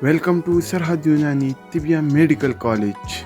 Welcome to Sarhad Yunani Tibia Medical College.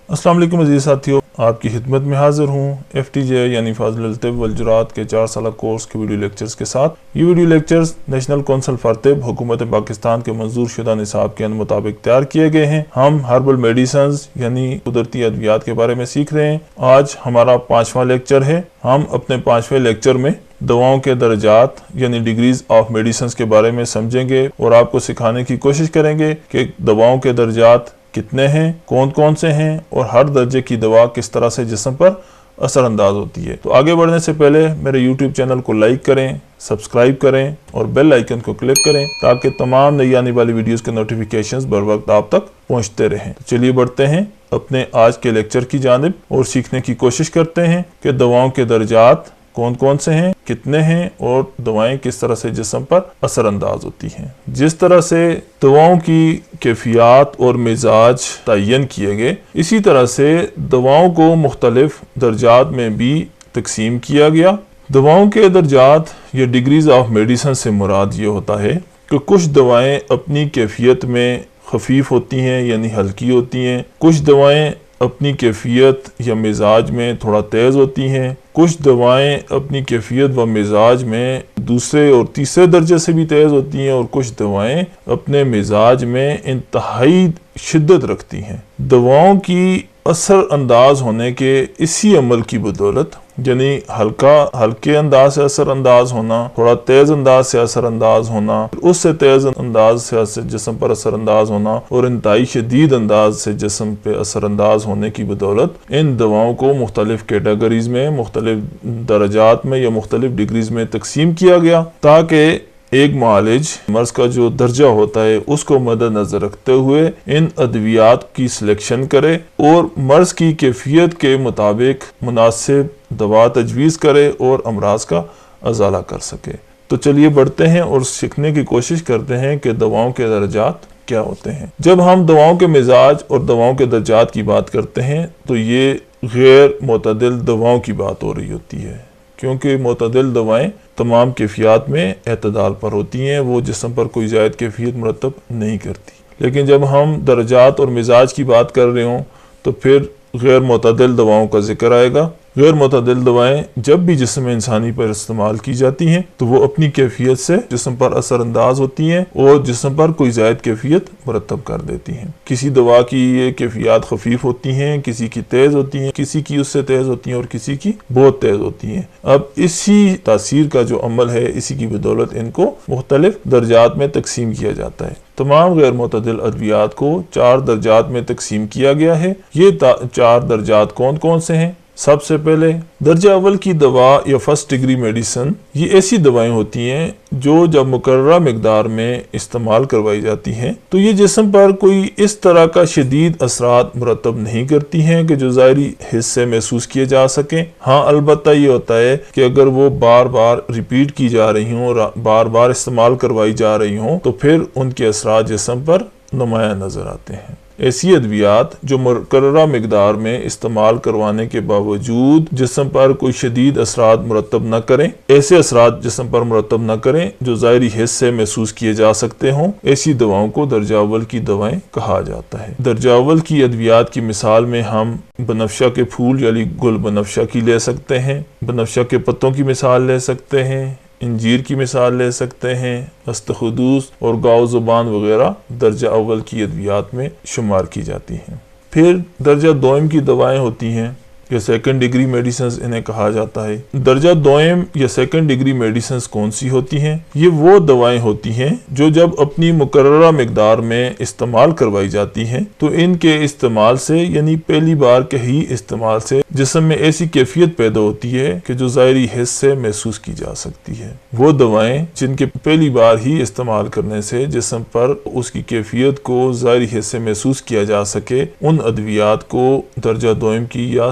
السلام علیکم عزیز ساتھیوں، آپ کی خدمت میں حاضر ہوں FTJ یعنی فاضل الطب والجراحات کے 4 سالہ کورس کے ویڈیو لیکچرز کے ساتھ۔ یہ video lectures national council for طب حکومت پاکستان کے منظور شدہ نصاب کے مطابق تیار کیے گئے ہیں۔ ہم ہربل میڈیسنز یعنی قدرتی ادویات کے بارے میں سیکھ رہے ہیں۔ آج ہمارا 5واں لیکچر ہے۔ ہم اپنے 5ویں لیکچر میں دواؤں کے درجات یعنی ڈگریز آف میڈیسنز کے بارے میں سمجھیں گے اور آپ کو سکھانے کی کوشش کریں گے کہ دواؤں کے درجات کتنے ہیں، کون کون سے ہیں اور ہر درجے کی دوا کس طرح سے جسم پر اثر انداز ہوتی ہے۔ تو آگے بڑھنے سے پہلے میرے YouTube چینل کو لائک کریں، سبسکرائب کریں اور بیل آئیکن کو کلک کریں تاکہ تمام نئی آنے والی ویڈیوز کے نوٹیفیکیشنز بر وقت آپ تک پہنچتے رہیں۔ تو چلیے بڑھتے ہیں اپنے آج کے لیکچر کی جانب اور سیکھنے کی کوشش کرتے ہیں کہ دواؤں کے درجات کون کون سے ہیں، کتنے ہیں اور دوائیں کس طرح سے جسم پر اثر انداز ہوتی ہیں۔ جس طرح سے دواؤں کی کیفیات اور مزاج تعین کیے گئے، اسی طرح سے دواؤں کو مختلف درجات میں بھی تقسیم کیا گیا۔ دواؤں کے درجات یا ڈگریز آف میڈیسن سے مراد یہ ہوتا ہے کہ کچھ دوائیں اپنی کیفیت میں خفیف ہوتی ہیں یعنی ہلکی ہوتی ہیں، کچھ دوائیں اپنی کیفیت یا مزاج میں تھوڑا تیز ہوتی ہیں، کچھ دوائیں اپنی کیفیت و مزاج میں دوسرے اور تیسرے درجے سے بھی تیز ہوتی ہیں اور کچھ دوائیں اپنے مزاج میں انتہائی شدت رکھتی ہیں۔ دواؤں کی اثر انداز ہونے کے اسی عمل کی بدولت یعنی ہلکے انداز سے اثر انداز ہونا، تھوڑا تیز انداز سے اثر انداز ہونا، اس سے تیز انداز سے جسم پر اثر انداز ہونا اور انتہائی شدید انداز سے جسم پہ اثر انداز ہونے کی بدولت ان دواؤں کو مختلف کیٹیگریز میں، مختلف درجات میں یا مختلف ڈگریز میں تقسیم کیا گیا تاکہ ایک معالج مرض کا جو درجہ ہوتا ہے اس کو مد نظر رکھتے ہوئے ان ادویات کی سلیکشن کرے اور مرض کی کیفیت کے مطابق مناسب دوا تجویز کرے اور امراض کا ازالہ کر سکے۔ تو چلیے بڑھتے ہیں اور سیکھنے کی کوشش کرتے ہیں کہ دواؤں کے درجات کیا ہوتے ہیں۔ جب ہم دواؤں کے مزاج اور دواؤں کے درجات کی بات کرتے ہیں تو یہ غیر معتدل دواؤں کی بات ہو رہی ہوتی ہے، کیونکہ معتدل دوائیں تمام کیفیات میں اعتدال پر ہوتی ہیں، وہ جسم پر کوئی زائد کیفیت مرتب نہیں کرتی۔ لیکن جب ہم درجات اور مزاج کی بات کر رہے ہوں تو پھر غیر معتدل دواؤں کا ذکر آئے گا۔ غیر معتدل دوائیں جب بھی جسم انسانی پر استعمال کی جاتی ہیں تو وہ اپنی کیفیت سے جسم پر اثر انداز ہوتی ہیں اور جسم پر کوئی زائد کیفیت مرتب کر دیتی ہیں۔ کسی دوا کی یہ کیفیات خفیف ہوتی ہیں، کسی کی تیز ہوتی ہیں، کسی کی اس سے تیز ہوتی ہیں اور کسی کی بہت تیز ہوتی ہیں۔ اب اسی تاثیر کا جو عمل ہے، اسی کی بدولت ان کو مختلف درجات میں تقسیم کیا جاتا ہے۔ تمام غیر معتدل ادویات کو 4 درجات میں تقسیم کیا گیا ہے۔ یہ 4 درجات کون کون سے ہیں؟ سب سے پہلے درجہ اول کی دوا یا فرسٹ ڈگری میڈیسن، یہ ایسی دوائیں ہوتی ہیں جو جب مقررہ مقدار میں استعمال کروائی جاتی ہیں تو یہ جسم پر کوئی اس طرح کا شدید اثرات مرتب نہیں کرتی ہیں کہ جو ظاہری حس سے محسوس کیے جا سکیں۔ ہاں البتہ یہ ہوتا ہے کہ اگر وہ بار بار ریپیٹ کی جا رہی ہوں اور بار بار استعمال کروائی جا رہی ہوں تو پھر ان کے اثرات جسم پر نمایاں نظر آتے ہیں۔ ایسی ادویات جو مقررہ مقدار میں استعمال کروانے کے باوجود جسم پر کوئی شدید اثرات مرتب نہ کریں، ایسے اثرات جسم پر مرتب نہ کریں جو ظاہری حس سے محسوس کیے جا سکتے ہوں، ایسی دواؤں کو درجہ اول کی دوائیں کہا جاتا ہے۔ درجہ اول کی ادویات کی مثال میں ہم بنفشہ کے پھول یعنی گل بنفشہ کی لے سکتے ہیں، بنفشہ کے پتوں کی مثال لے سکتے ہیں، انجیر کی مثال لے سکتے ہیں، استخدوس اور گاؤ زبان وغیرہ درجہ اول کی ادویات میں شمار کی جاتی ہیں۔ پھر درجہ دوم کی دوائیں ہوتی ہیں یا سیکنڈ ڈگری میڈیسنز انہیں کہا جاتا ہے۔ درجہ دوم یا سیکنڈ ڈگری میڈیسنز کون سی ہوتی ہیں؟ یہ وہ دوائیں ہوتی ہیں جو جب اپنی مقررہ مقدار میں استعمال کروائی جاتی ہیں تو ان کے استعمال سے یعنی پہلی بار کے ہی استعمال سے جسم میں ایسی کیفیت پیدا ہوتی ہے کہ جو ظاہری حس سے محسوس کی جا سکتی ہے۔ وہ دوائیں جن کے پہلی بار ہی استعمال کرنے سے جسم پر اس کی کیفیت کو ظاہری حس سے محسوس کیا جا سکے، ان ادویات کو درجہ دوم کی یا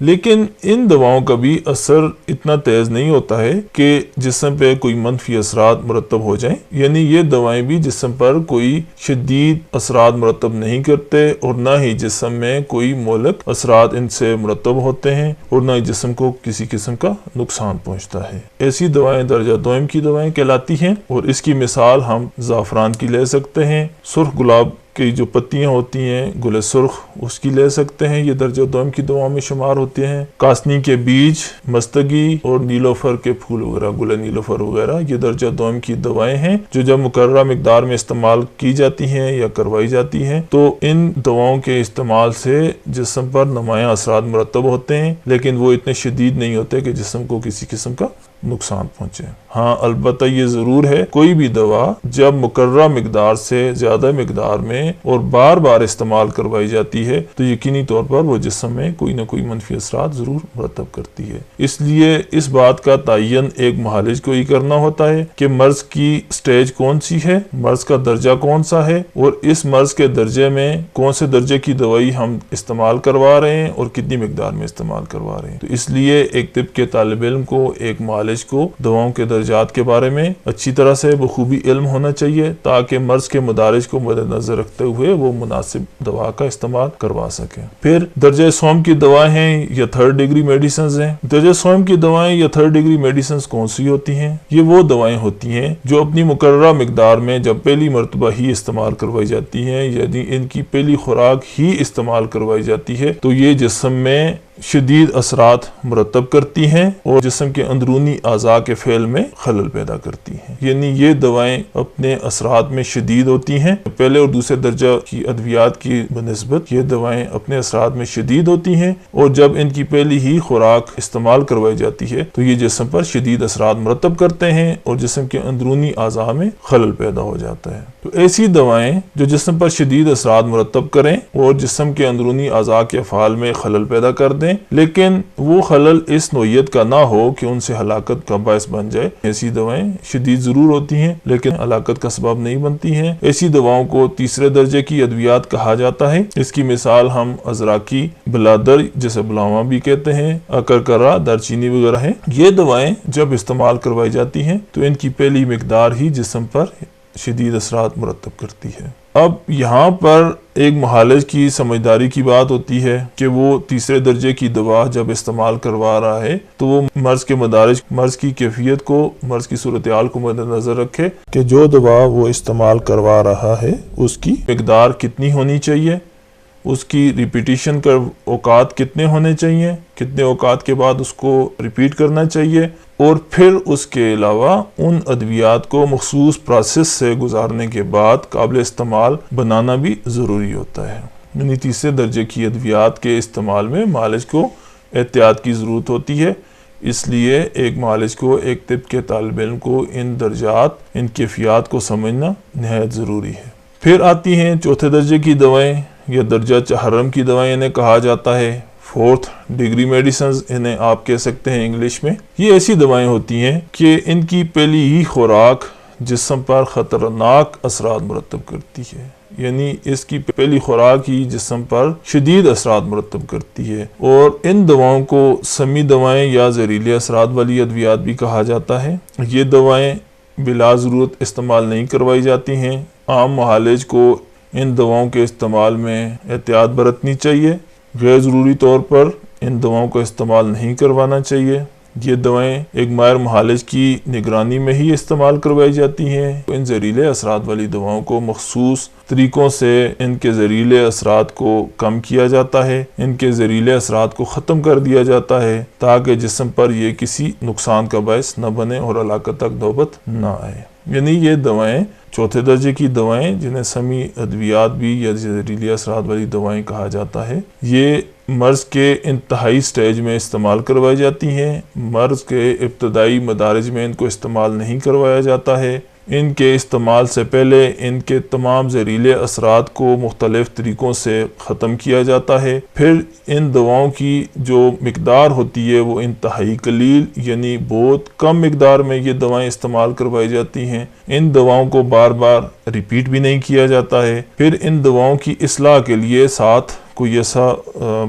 لیکن ان دواؤں کا بھی اثر اتنا تیز نہیں ہوتا ہے کہ جسم پہ کوئی منفی اثرات مرتب ہو جائیں. یعنی یہ دوائیں بھی جسم پر کوئی شدید اثرات مرتب نہیں کرتے اور نہ ہی جسم میں کوئی مہلک اثرات ان سے مرتب ہوتے ہیں اور نہ ہی جسم کو کسی قسم کا نقصان پہنچتا ہے. ایسی دوائیں درجہ دوم کی دوائیں کہلاتی ہیں اور اس کی مثال ہم زعفران کی لے سکتے ہیں. سرخ گلاب کی جو پتیاں ہوتی ہیں گل سرخ اس کی لے سکتے ہیں, یہ درجہ دوم کی دواؤں میں شمار ہوتے ہیں. کاسنی کے بیج, مستگی اور نیلوفر کے پھول وغیرہ, گل نیلوفر وغیرہ یہ درجہ دوم کی دوائیں ہیں جو جب مقررہ مقدار میں استعمال کی جاتی ہیں یا کروائی جاتی ہیں تو ان دواؤں کے استعمال سے جسم پر نمایاں اثرات مرتب ہوتے ہیں, لیکن وہ اتنے شدید نہیں ہوتے کہ جسم کو کسی قسم کا نقصان پہنچے. ہاں البتہ یہ ضرور ہے کوئی بھی دوا جب مقررہ مقدار سے زیادہ مقدار میں اور بار بار استعمال کروائی جاتی ہے تو یقینی طور پر وہ جسم میں کوئی نہ کوئی منفی اثرات ضرور مرتب کرتی ہے. اس لیے اس بات کا تعین ایک معالج کو ہی کرنا ہوتا ہے کہ مرض کی سٹیج کون سی ہے, مرض کا درجہ کون سا ہے اور اس مرض کے درجے میں کون سے درجے کی دوائی ہم استعمال کروا رہے ہیں اور کتنی مقدار میں استعمال کروا رہے ہیں. تو اس لیے ایک طب کے طالب علم کو, ایک معالج کو دواؤں کے درجات کے بارے میں اچھی طرح سے بخوبی علم ہونا چاہیے تاکہ مرض کے مدارج کو مد نظر رکھتے ہوئے وہ مناسب دوا کا استعمال کروا سکیں. پھر درجہ سوم کی دوائیں ہیں یا تھرڈ ڈگری میڈیسنز ہیں. درجہ سوم کی دوائیں یا تھرڈ ڈگری میڈیسنز کون سی ہوتی ہیں؟ یہ وہ دوائیں ہوتی ہیں جو اپنی مقررہ مقدار میں جب پہلی مرتبہ ہی استعمال کروائی جاتی ہیں, یعنی ان کی پہلی خوراک ہی استعمال کروائی جاتی ہے تو یہ جسم میں شدید اثرات مرتب کرتی ہیں اور جسم کے اندرونی اعضاء کے فعل میں خلل پیدا کرتی ہیں. یعنی یہ دوائیں اپنے اثرات میں شدید ہوتی ہیں. پہلے اور دوسرے درجہ کی ادویات کی بنسبت یہ دوائیں اپنے اثرات میں شدید ہوتی ہیں اور جب ان کی پہلی ہی خوراک استعمال کروائی جاتی ہے تو یہ جسم پر شدید اثرات مرتب کرتے ہیں اور جسم کے اندرونی اعضاء میں خلل پیدا ہو جاتا ہے. تو ایسی دوائیں جو جسم پر شدید اثرات مرتب کریں اور جسم کے اندرونی اعضاء کے افعال میں خلل پیدا کر دیں لیکن وہ خلل اس نوعیت کا نہ ہو کہ ان سے ہلاکت کا باعث بن جائے, ایسی دوائیں شدید ضرور ہوتی ہیں لیکن ہلاکت کا سبب نہیں بنتی ہیں. ایسی دواؤں کو تیسرے درجے کی ادویات کہا جاتا ہے. اس کی مثال ہم ازراکی, بلادر جسے بلاواں بھی کہتے ہیں, اکرکرا, دارچینی وغیرہ ہیں. یہ دوائیں جب استعمال کروائی جاتی ہیں تو ان کی پہلی مقدار ہی جسم پر شدید اثرات مرتب کرتی ہے. اب یہاں پر ایک معالج کی سمجھداری کی بات ہوتی ہے کہ وہ تیسرے درجے کی دوا جب استعمال کروا رہا ہے تو وہ مرض کے مدارج, مرض کی کیفیت کو, مرض کی صورتحال کو مد نظر رکھے کہ جو دوا وہ استعمال کروا رہا ہے اس کی مقدار کتنی ہونی چاہیے, اس کی ریپیٹیشن کا اوقات کتنے ہونے چاہیے, کتنے اوقات کے بعد اس کو ریپیٹ کرنا چاہیے اور پھر اس کے علاوہ ان ادویات کو مخصوص پروسیس سے گزارنے کے بعد قابل استعمال بنانا بھی ضروری ہوتا ہے. یعنی تیسرے درجے کی ادویات کے استعمال میں معالج کو احتیاط کی ضرورت ہوتی ہے. اس لیے ایک معالج کو, ایک طب کے طالب علم کو ان درجات, ان کیفیات کو سمجھنا نہایت ضروری ہے. پھر آتی ہیں چوتھے درجے کی دوائیں یا درجہ چہرم کی دوائیں انہیں کہا جاتا ہے. فورتھ ڈگری میڈیسنز انہیں آپ کہہ سکتے ہیں انگلش میں. یہ ایسی دوائیں ہوتی ہیں کہ ان کی پہلی ہی خوراک جسم پر خطرناک اثرات مرتب کرتی ہے. یعنی اس کی پہلی خوراک ہی جسم پر شدید اثرات مرتب کرتی ہے اور ان دواؤں کو سمی دوائیں یا زہریلے اثرات والی ادویات بھی کہا جاتا ہے. یہ دوائیں بلا ضرورت استعمال نہیں کروائی جاتی ہیں. عام معالج کو ان دواؤں کے استعمال میں احتیاط برتنی چاہیے. غیر ضروری طور پر ان دواؤں کا استعمال نہیں کروانا چاہیے. یہ دوائیں ایک ماہر معالج کی نگرانی میں ہی استعمال کروائی جاتی ہیں. ان زہریلے اثرات والی دواؤں کو مخصوص طریقوں سے ان کے زہریلے اثرات کو کم کیا جاتا ہے, ان کے زہریلے اثرات کو ختم کر دیا جاتا ہے تاکہ جسم پر یہ کسی نقصان کا باعث نہ بنے اور ہلاکت تک نوبت نہ آئے. یعنی یہ دوائیں چوتھے درجے کی دوائیں جنہیں سمی ادویات بھی یا زہریلی اثرات والی دوائیں کہا جاتا ہے, یہ مرض کے انتہائی سٹیج میں استعمال کروائی جاتی ہیں. مرض کے ابتدائی مدارج میں ان کو استعمال نہیں کروایا جاتا ہے. ان کے استعمال سے پہلے ان کے تمام زہریلے اثرات کو مختلف طریقوں سے ختم کیا جاتا ہے. پھر ان دواؤں کی جو مقدار ہوتی ہے وہ انتہائی قلیل, یعنی بہت کم مقدار میں یہ دوائیں استعمال کروائی جاتی ہیں. ان دواؤں کو بار بار ریپیٹ بھی نہیں کیا جاتا ہے. پھر ان دواؤں کی اصلاح کے لیے ساتھ کوئی ایسا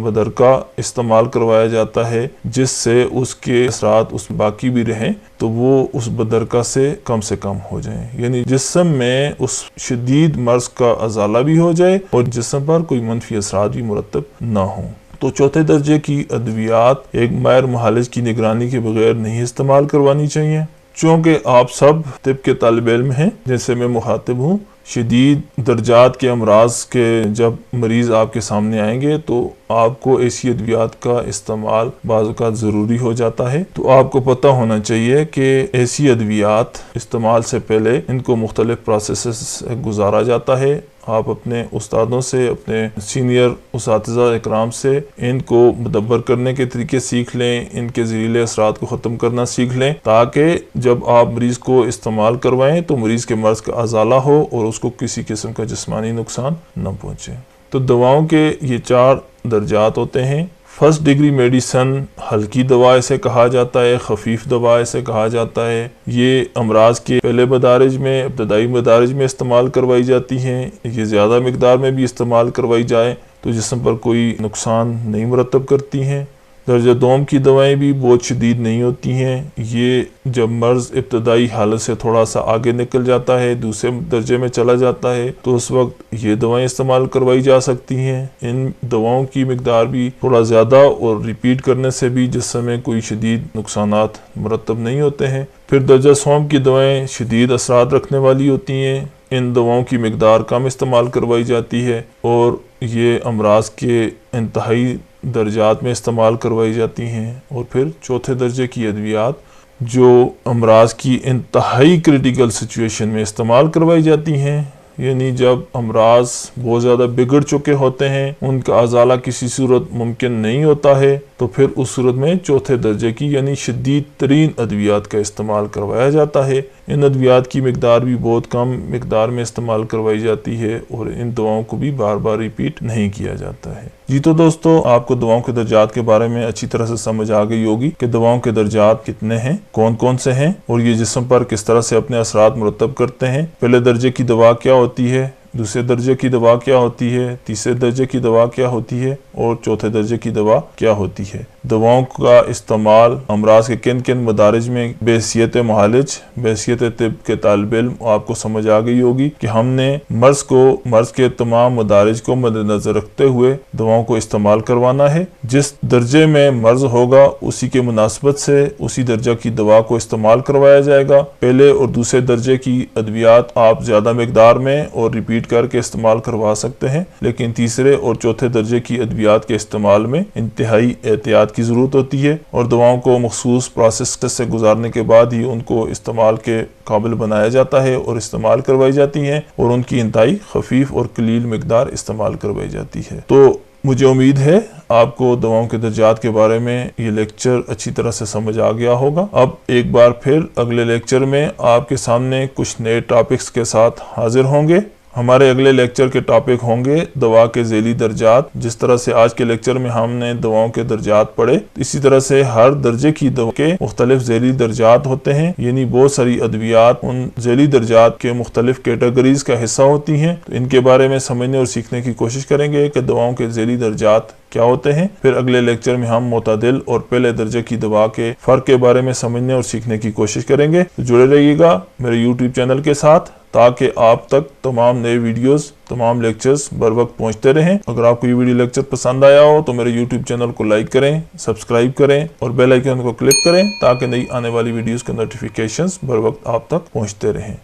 بدرکا استعمال کروایا جاتا ہے جس سے اس کے اثرات اس باقی بھی رہیں تو وہ اس بدرکا سے کم ہو جائیں، یعنی جسم میں اس شدید مرض کا ازالہ بھی ہو جائے اور جسم پر کوئی منفی اثرات بھی مرتب نہ ہوں۔ تو چوتھے درجے کی ادویات ایک ماہر معالج کی نگرانی کے بغیر نہیں استعمال کروانی چاہیے۔ چونکہ آپ سب طب کے طالب علم ہیں جیسے میں مخاطب ہوں، شدید درجات کے امراض کے جب مریض آپ کے سامنے آئیں گے تو آپ کو ایسی ادویات کا استعمال بعض اوقات ضروری ہو جاتا ہے۔ تو آپ کو پتہ ہونا چاہیے کہ ایسی ادویات استعمال سے پہلے ان کو مختلف پروسیسز سے گزارا جاتا ہے۔ آپ اپنے استادوں سے، اپنے سینئر اساتذہ اکرام سے ان کو مدبر کرنے کے طریقے سیکھ لیں، ان کے زہریلے اثرات کو ختم کرنا سیکھ لیں، تاکہ جب آپ مریض کو استعمال کروائیں تو مریض کے مرض کا ازالہ ہو اور اس کو کسی قسم کا جسمانی نقصان نہ پہنچے۔ تو دواؤں کے یہ 4 درجات ہوتے ہیں۔ فرسٹ ڈگری میڈیسن ہلکی دوا اسے کہا جاتا ہے، خفیف دوا اسے کہا جاتا ہے۔ یہ امراض کے پہلے مدارج میں، ابتدائی مدارج میں استعمال کروائی جاتی ہیں۔ یہ زیادہ مقدار میں بھی استعمال کروائی جائے تو جسم پر کوئی نقصان نہیں مرتب کرتی ہیں۔ درجہ دوم کی دوائیں بھی بہت شدید نہیں ہوتی ہیں۔ یہ جب مرض ابتدائی حالت سے تھوڑا سا آگے نکل جاتا ہے، دوسرے درجے میں چلا جاتا ہے، تو اس وقت یہ دوائیں استعمال کروائی جا سکتی ہیں۔ ان دواؤں کی مقدار بھی تھوڑا زیادہ اور ریپیٹ کرنے سے بھی جسم میں کوئی شدید نقصانات مرتب نہیں ہوتے ہیں۔ پھر درجہ سوم کی دوائیں شدید اثرات رکھنے والی ہوتی ہیں۔ ان دواؤں کی مقدار کم استعمال کروائی جاتی ہے اور یہ امراض کے انتہائی درجات میں استعمال کروائی جاتی ہیں۔ اور پھر چوتھے درجے کی ادویات جو امراض کی انتہائی کریٹیکل سچویشن میں استعمال کروائی جاتی ہیں، یعنی جب امراض بہت زیادہ بگڑ چکے ہوتے ہیں، ان کا ازالہ کسی صورت ممکن نہیں ہوتا ہے، تو پھر اس صورت میں چوتھے درجے کی یعنی شدید ترین ادویات کا استعمال کروایا جاتا ہے۔ ان ادویات کی مقدار بھی بہت کم مقدار میں استعمال کروائی جاتی ہے اور ان دواؤں کو بھی بار بار ریپیٹ نہیں کیا جاتا ہے۔ جی تو دوستو، آپ کو دواؤں کے درجات کے بارے میں اچھی طرح سے سمجھ آ گئی ہوگی کہ دواؤں کے درجات کتنے ہیں، کون کون سے ہیں اور یہ جسم پر کس طرح سے اپنے اثرات مرتب کرتے ہیں۔ پہلے درجے کی دوا کیا ہوتی ہے، دوسرے درجے کی دوا کیا ہوتی ہے، تیسرے درجے کی دوا کیا ہوتی ہے اور چوتھے درجے کی دوا کیا ہوتی ہے۔ دواؤں کا استعمال امراض کے کن کن مدارج میں بحیثیت معالج، بحیثیت طب کے طالب علم آپ کو سمجھ آ گئی ہوگی کہ ہم نے مرض کے تمام مدارج کو مد نظر رکھتے ہوئے دواؤں کو استعمال کروانا ہے۔ جس درجے میں مرض ہوگا اسی کے مناسبت سے اسی درجہ کی دوا کو استعمال کروایا جائے گا۔ پہلے اور دوسرے درجے کی ادویات آپ زیادہ مقدار میں اور ریپیٹ کر کے استعمال کروا سکتے ہیں، لیکن تیسرے اور چوتھے درجے کی ادویات کے استعمال میں انتہائی احتیاط کی ضرورت ہوتی ہے اور دواؤں کو مخصوص پروسیس سے گزارنے کے بعد ہی ان کو استعمال کے قابل بنایا جاتا ہے اور استعمال کروائی جاتی ہیں اور ان کی انتہائی خفیف اور قلیل مقدار استعمال کروائی جاتی ہے۔ تو مجھے امید ہے آپ کو دواؤں کے درجات کے بارے میں یہ لیکچر اچھی طرح سے سمجھ آ گیا ہوگا۔ اب ایک بار پھر اگلے لیکچر میں آپ کے سامنے کچھ نئے ٹاپکس کے ساتھ حاضر ہوں گے۔ ہمارے اگلے لیکچر کے ٹاپک ہوں گے دوا کے ذیلی درجات۔ جس طرح سے آج کے لیکچر میں ہم نے دواؤں کے درجات پڑھے، اسی طرح سے ہر درجے کی دوا کے مختلف ذیلی درجات ہوتے ہیں، یعنی بہت ساری ادویات ان ذیلی درجات کے مختلف کیٹیگریز کا حصہ ہوتی ہیں۔ تو ان کے بارے میں سمجھنے اور سیکھنے کی کوشش کریں گے کہ دواؤں کے ذیلی درجات کیا ہوتے ہیں۔ پھر اگلے لیکچر میں ہم معتدل اور پہلے درجے کی دوا کے فرق کے بارے میں سمجھنے اور سیکھنے کی کوشش کریں گے۔ تو جڑے رہیے گا میرے YouTube چینل کے ساتھ تاکہ آپ تک تمام نئے ویڈیوز، تمام لیکچرز بر وقت پہنچتے رہیں۔ اگر آپ کو یہ ویڈیو لیکچر پسند آیا ہو تو میرے YouTube چینل کو لائک کریں، سبسکرائب کریں اور بیل آئیکن کو کلک کریں تاکہ نئی آنے والی ویڈیوز کے نوٹیفیکیشنز بر وقت آپ تک پہنچتے رہیں۔